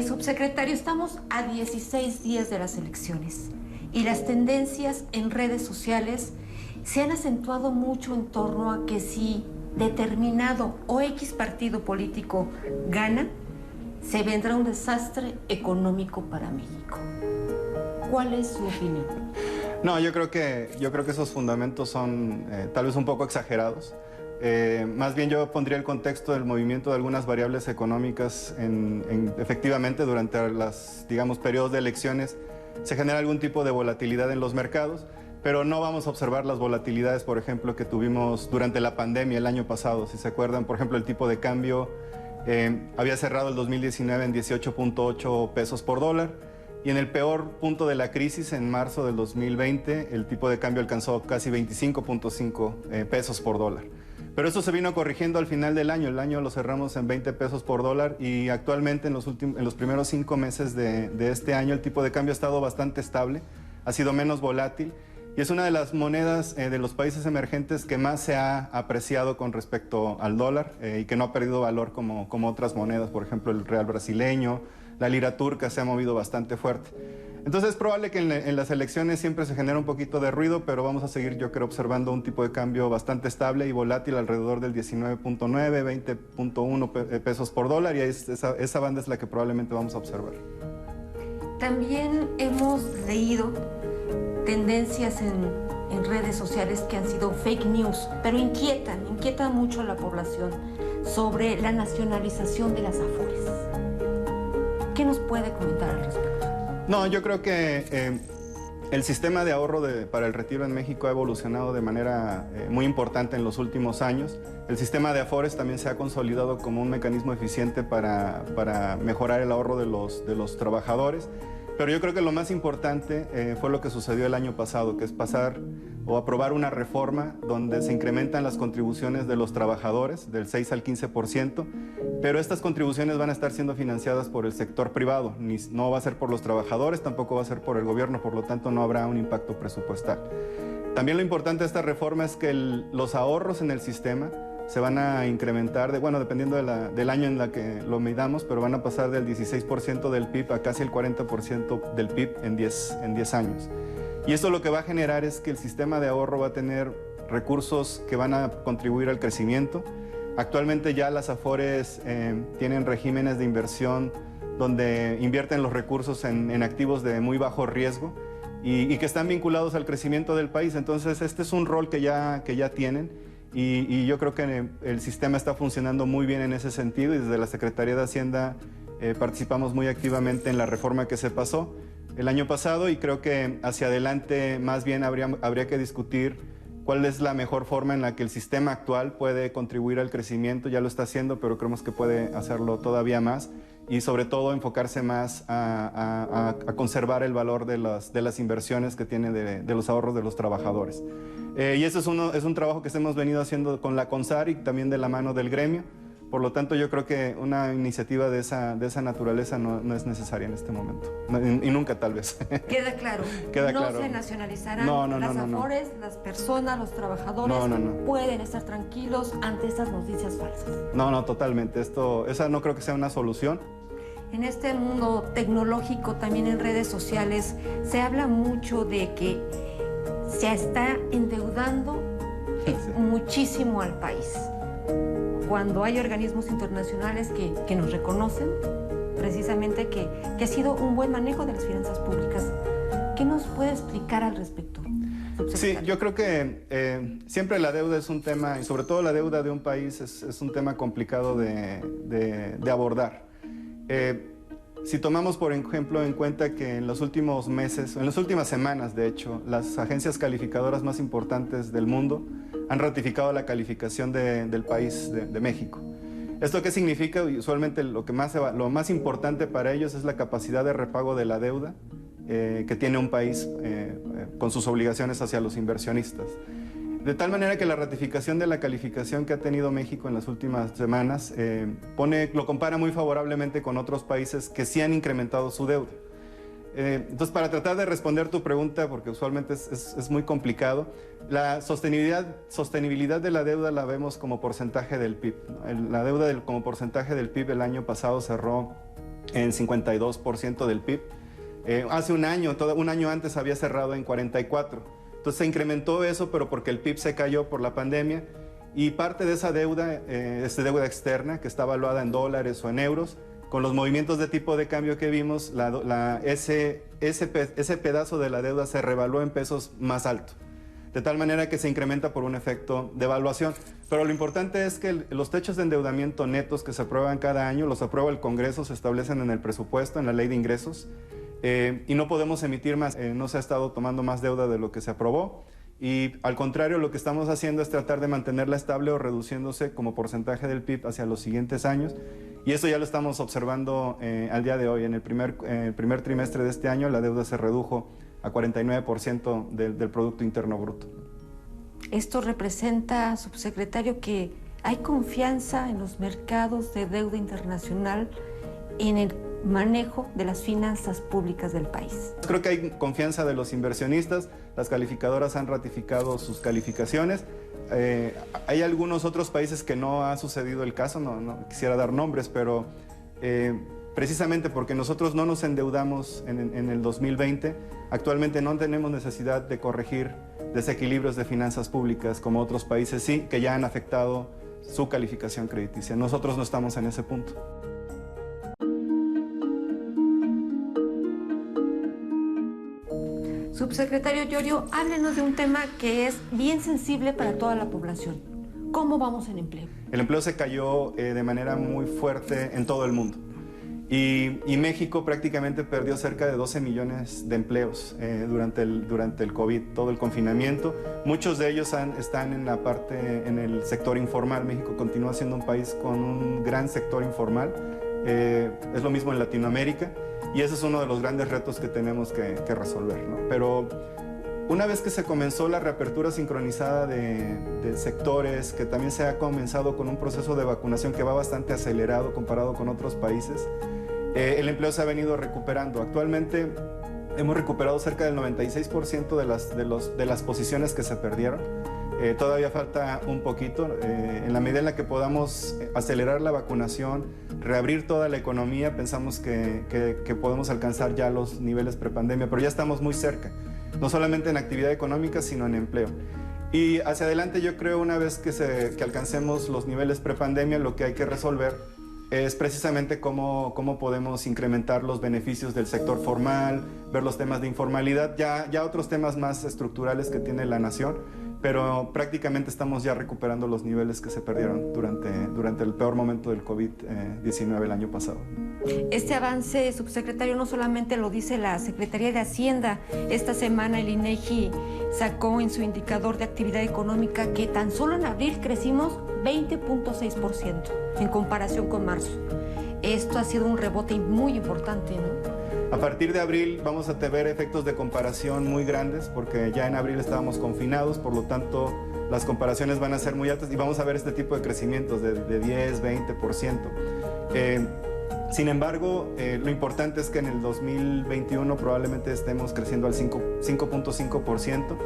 Subsecretario, estamos a 16 días de las elecciones y las tendencias en redes sociales se han acentuado mucho en torno a que si determinado o X partido político gana, se vendrá un desastre económico para México. ¿Cuál es su opinión? No, yo creo que esos fundamentos son tal vez un poco exagerados. Más bien yo pondría el contexto del movimiento de algunas variables económicas efectivamente durante las, digamos, periodos de elecciones se genera algún tipo de volatilidad en los mercados, pero no vamos a observar las volatilidades, por ejemplo, que tuvimos durante la pandemia el año pasado. Si se acuerdan, por ejemplo, el tipo de cambio había cerrado el 2019 en 18.8 pesos por dólar y en el peor punto de la crisis, en marzo del 2020, el tipo de cambio alcanzó casi 25.5 pesos por dólar. Pero eso se vino corrigiendo al final del año. El año lo cerramos en 20 pesos por dólar y actualmente en los primeros 5 meses de este año el tipo de cambio ha estado bastante estable, ha sido menos volátil y es una de las monedas de los países emergentes que más se ha apreciado con respecto al dólar y que no ha perdido valor como otras monedas, por ejemplo el real brasileño, la lira turca se ha movido bastante fuerte. Entonces es probable que en las elecciones siempre se genere un poquito de ruido, pero vamos a seguir, yo creo, observando un tipo de cambio bastante estable y volátil alrededor del 19.9, 20.1 pesos por dólar y esa banda es la que probablemente vamos a observar. También hemos leído tendencias en redes sociales que han sido fake news, pero inquietan mucho a la población sobre la nacionalización de las Afores. ¿Qué nos puede comentar al respecto? No, yo creo que el sistema de ahorro para el retiro en México ha evolucionado de manera muy importante en los últimos años. El sistema de Afores también se ha consolidado como un mecanismo eficiente para mejorar el ahorro de los trabajadores. Pero yo creo que lo más importante fue lo que sucedió el año pasado, que es pasar o aprobar una reforma donde se incrementan las contribuciones de los trabajadores del 6 al 15%, pero estas contribuciones van a estar siendo financiadas por el sector privado, no va a ser por los trabajadores, tampoco va a ser por el gobierno, por lo tanto no habrá un impacto presupuestal. También lo importante de esta reforma es que los ahorros en el sistema se van a incrementar, dependiendo del año en la que lo midamos, pero van a pasar del 16% del PIB a casi el 40% del PIB en 10 años. Y esto lo que va a generar es que el sistema de ahorro va a tener recursos que van a contribuir al crecimiento. Actualmente ya las Afores tienen regímenes de inversión donde invierten los recursos en activos de muy bajo riesgo y que están vinculados al crecimiento del país. Entonces este es un rol que ya tienen y yo creo que el sistema está funcionando muy bien en ese sentido y desde la Secretaría de Hacienda participamos muy activamente en la reforma que se pasó el año pasado y creo que hacia adelante más bien habría que discutir cuál es la mejor forma en la que el sistema actual puede contribuir al crecimiento. Ya lo está haciendo, pero creemos que puede hacerlo todavía más y sobre todo enfocarse más a conservar el valor de las inversiones que tiene de los ahorros de los trabajadores. Y eso es un trabajo que hemos venido haciendo con la CONSAR y también de la mano del gremio. Por lo tanto, yo creo que una iniciativa de esa naturaleza no es necesaria en este momento. Y nunca, tal vez. Queda claro. No se nacionalizarán las Afores, las personas, los trabajadores pueden estar tranquilos ante estas noticias falsas. No, totalmente. Esa no creo que sea una solución. En este mundo tecnológico, también en redes sociales, se habla mucho de que se está endeudando muchísimo al país. Cuando hay organismos internacionales que nos reconocen precisamente que ha sido un buen manejo de las finanzas públicas. ¿Qué nos puede explicar al respecto? Sí, yo creo que siempre la deuda es un tema, y sobre todo la deuda de un país es un tema complicado de abordar. Si tomamos, por ejemplo, en cuenta que en los últimos meses, en las últimas semanas, de hecho, las agencias calificadoras más importantes del mundo han ratificado la calificación del país, de México. ¿Esto qué significa? Usualmente lo más importante para ellos es la capacidad de repago de la deuda que tiene un país con sus obligaciones hacia los inversionistas. De tal manera que la ratificación de la calificación que ha tenido México en las últimas semanas lo compara muy favorablemente con otros países que sí han incrementado su deuda. Entonces, para tratar de responder tu pregunta, porque usualmente es muy complicado, la sostenibilidad de la deuda la vemos como porcentaje del PIB, ¿no? La deuda como porcentaje del PIB el año pasado cerró en 52% del PIB. Hace un año antes había cerrado en 44%. Entonces se incrementó eso, pero porque el PIB se cayó por la pandemia, y parte de esa deuda es deuda externa que está evaluada en dólares o en euros. Con los movimientos de tipo de cambio que vimos, ese pedazo de la deuda se revaluó en pesos más alto, de tal manera que se incrementa por un efecto de evaluación. Pero lo importante es que los techos de endeudamiento netos que se aprueban cada año, los aprueba el Congreso, se establecen en el presupuesto, en la ley de ingresos, y no podemos emitir más, no se ha estado tomando más deuda de lo que se aprobó, y al contrario, lo que estamos haciendo es tratar de mantenerla estable o reduciéndose como porcentaje del PIB hacia los siguientes años, y eso ya lo estamos observando al día de hoy. En el primer trimestre de este año la deuda se redujo a 49% del Producto Interno Bruto. Esto representa, subsecretario, que hay confianza en los mercados de deuda internacional, en el manejo de las finanzas públicas del país. Creo que hay confianza de los inversionistas, las calificadoras han ratificado sus calificaciones. Hay algunos otros países que no ha sucedido el caso, no quisiera dar nombres, pero precisamente porque nosotros no nos endeudamos en el 2020, actualmente no tenemos necesidad de corregir desequilibrios de finanzas públicas como otros países sí, que ya han afectado su calificación crediticia. Nosotros no estamos en ese punto. Subsecretario Llorio, háblenos de un tema que es bien sensible para toda la población. ¿Cómo vamos en empleo? El empleo se cayó de manera muy fuerte en todo el mundo. Y México prácticamente perdió cerca de 12 millones de empleos durante el COVID, todo el confinamiento. Muchos de ellos están en el sector informal. México continúa siendo un país con un gran sector informal. Es lo mismo en Latinoamérica. Y ese es uno de los grandes retos que tenemos que resolver, ¿no? Pero una vez que se comenzó la reapertura sincronizada de sectores, que también se ha comenzado con un proceso de vacunación que va bastante acelerado comparado con otros países, el empleo se ha venido recuperando. Actualmente hemos recuperado cerca del 96% de las posiciones que se perdieron. Todavía falta un poquito. En la medida en la que podamos acelerar la vacunación, reabrir toda la economía, pensamos que podemos alcanzar ya los niveles prepandemia, pero ya estamos muy cerca, no solamente en actividad económica, sino en empleo. Y hacia adelante yo creo, una vez que alcancemos los niveles prepandemia, lo que hay que resolver es precisamente cómo podemos incrementar los beneficios del sector formal, ver los temas de informalidad, ya otros temas más estructurales que tiene la nación, pero prácticamente estamos ya recuperando los niveles que se perdieron durante el peor momento del COVID-19 el año pasado. Este avance, subsecretario, no solamente lo dice la Secretaría de Hacienda. Esta semana el INEGI sacó en su indicador de actividad económica que tan solo en abril crecimos 20.6% en comparación con marzo. Esto ha sido un rebote muy importante, ¿no? A partir de abril vamos a ver efectos de comparación muy grandes, porque ya en abril estábamos confinados, por lo tanto las comparaciones van a ser muy altas y vamos a ver este tipo de crecimientos de 10, 20%. Sin embargo, lo importante es que en el 2021 probablemente estemos creciendo al 5.5%,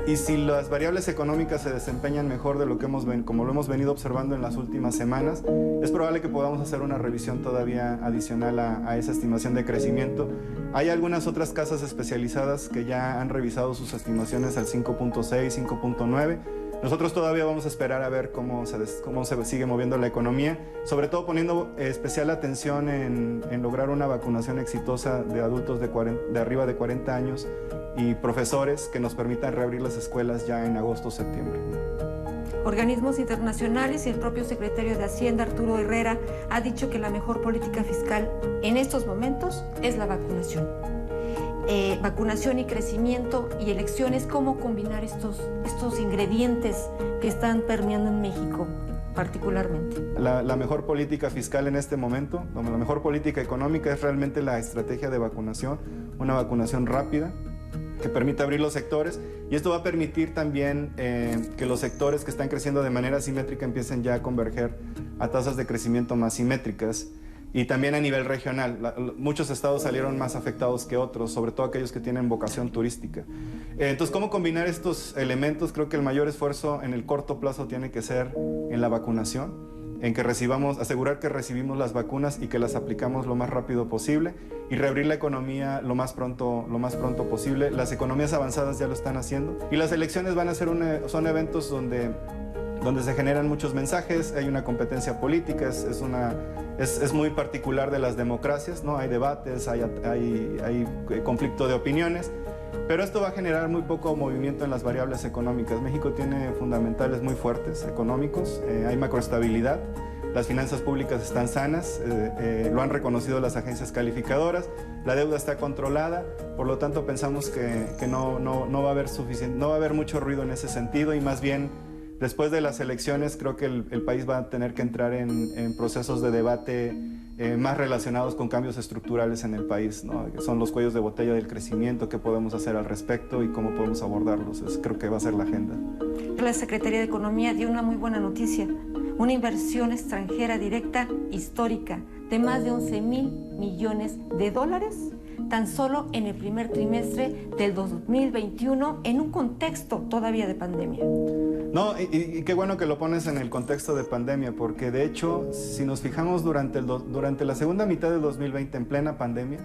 y si las variables económicas se desempeñan mejor de lo que como lo hemos venido observando en las últimas semanas, es probable que podamos hacer una revisión todavía adicional a esa estimación de crecimiento. Hay algunas otras casas especializadas que ya han revisado sus estimaciones al 5.6, 5.9. Nosotros todavía vamos a esperar a ver cómo se sigue moviendo la economía, sobre todo poniendo especial atención en lograr una vacunación exitosa de adultos de arriba de 40 años y profesores que nos permitan reabrir las escuelas ya en agosto o septiembre. Organismos internacionales y el propio secretario de Hacienda, Arturo Herrera, ha dicho que la mejor política fiscal en estos momentos es la vacunación. Vacunación y crecimiento y elecciones, ¿cómo combinar estos ingredientes que están permeando en México particularmente? La mejor política fiscal en este momento, la mejor política económica es realmente la estrategia de vacunación, una vacunación rápida que permita abrir los sectores, y esto va a permitir también que los sectores que están creciendo de manera simétrica empiecen ya a converger a tasas de crecimiento más simétricas. Y también a nivel regional, muchos estados salieron más afectados que otros, sobre todo aquellos que tienen vocación turística. Entonces, ¿cómo combinar estos elementos? Creo que el mayor esfuerzo en el corto plazo tiene que ser en la vacunación. en que asegurar que recibimos las vacunas y que las aplicamos lo más rápido posible y reabrir la economía lo más pronto posible. Las economías avanzadas ya lo están haciendo y las elecciones van a ser son eventos donde se generan muchos mensajes, hay una competencia política, es muy particular de las democracias, ¿no? Hay debates, hay conflicto de opiniones, pero esto va a generar muy poco movimiento en las variables económicas. México tiene fundamentales muy fuertes económicos, hay macroestabilidad, las finanzas públicas están sanas, lo han reconocido las agencias calificadoras, la deuda está controlada, por lo tanto pensamos que no va a haber mucho ruido en ese sentido y más bien después de las elecciones creo que el país va a tener que entrar en procesos de debate más relacionados con cambios estructurales en el país, ¿no? Que son los cuellos de botella del crecimiento, qué podemos hacer al respecto y cómo podemos abordarlos. Creo que va a ser la agenda. La Secretaría de Economía dio una muy buena noticia, una inversión extranjera directa histórica de más de 11,000 millones de dólares tan solo en el primer trimestre del 2021 en un contexto todavía de pandemia. No, y qué bueno que lo pones en el contexto de pandemia, porque de hecho, si nos fijamos durante la segunda mitad del 2020, en plena pandemia,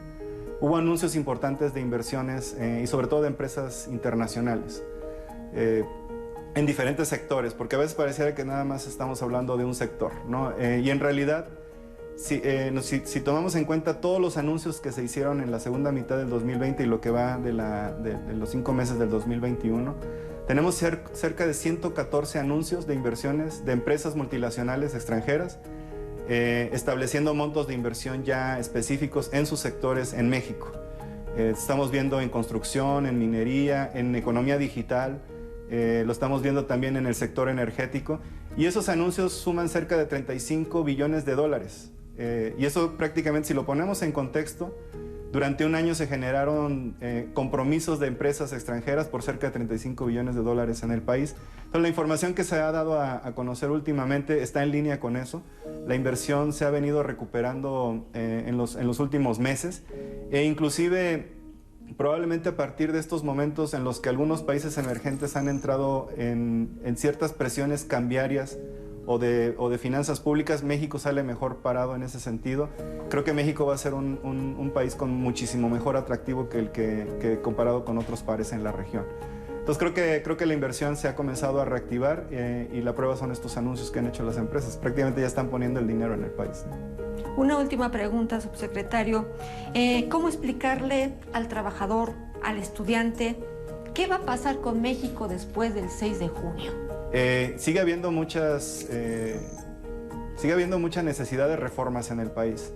hubo anuncios importantes de inversiones y sobre todo de empresas internacionales en diferentes sectores, porque a veces pareciera que nada más estamos hablando de un sector, ¿no? Y en realidad, si tomamos en cuenta todos los anuncios que se hicieron en la segunda mitad del 2020 y lo que va de los 5 meses del 2021, tenemos cerca de 114 anuncios de inversiones de empresas multinacionales extranjeras, estableciendo montos de inversión ya específicos en sus sectores en México. Estamos viendo en construcción, en minería, en economía digital, lo estamos viendo también en el sector energético, y esos anuncios suman cerca de 35 billones de dólares. Y eso prácticamente, si lo ponemos en contexto, durante un año se generaron compromisos de empresas extranjeras por cerca de 35 billones de dólares en el país. Entonces, la información que se ha dado a conocer últimamente está en línea con eso. La inversión se ha venido recuperando en los últimos meses e inclusive probablemente a partir de estos momentos en los que algunos países emergentes han entrado en ciertas presiones cambiarias o de finanzas públicas, México sale mejor parado en ese sentido. Creo que México va a ser un país con muchísimo mejor atractivo que comparado con otros pares en la región. Entonces creo que la inversión se ha comenzado a reactivar y la prueba son estos anuncios que han hecho las empresas. Prácticamente ya están poniendo el dinero en el país. Una última pregunta, subsecretario. ¿Cómo explicarle al trabajador, al estudiante, qué va a pasar con México después del 6 de junio? Sigue habiendo mucha necesidad de reformas en el país,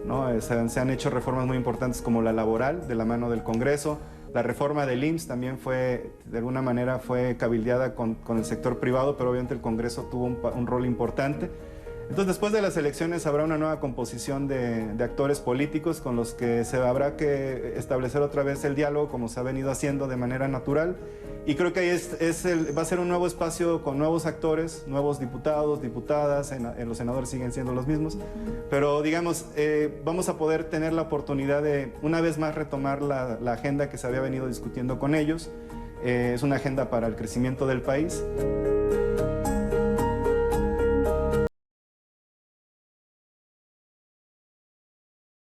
¿no? Se han hecho reformas muy importantes como la laboral, de la mano del Congreso. La reforma del IMSS también de alguna manera fue cabildeada con el sector privado, pero obviamente el Congreso tuvo un rol importante. Entonces, después de las elecciones habrá una nueva composición de actores políticos con los que se habrá que establecer otra vez el diálogo como se ha venido haciendo de manera natural. Y creo que ahí va a ser un nuevo espacio con nuevos actores, nuevos diputados, diputadas, los senadores siguen siendo los mismos, pero digamos, vamos a poder tener la oportunidad de una vez más retomar la agenda que se había venido discutiendo con ellos. Es una agenda para el crecimiento del país.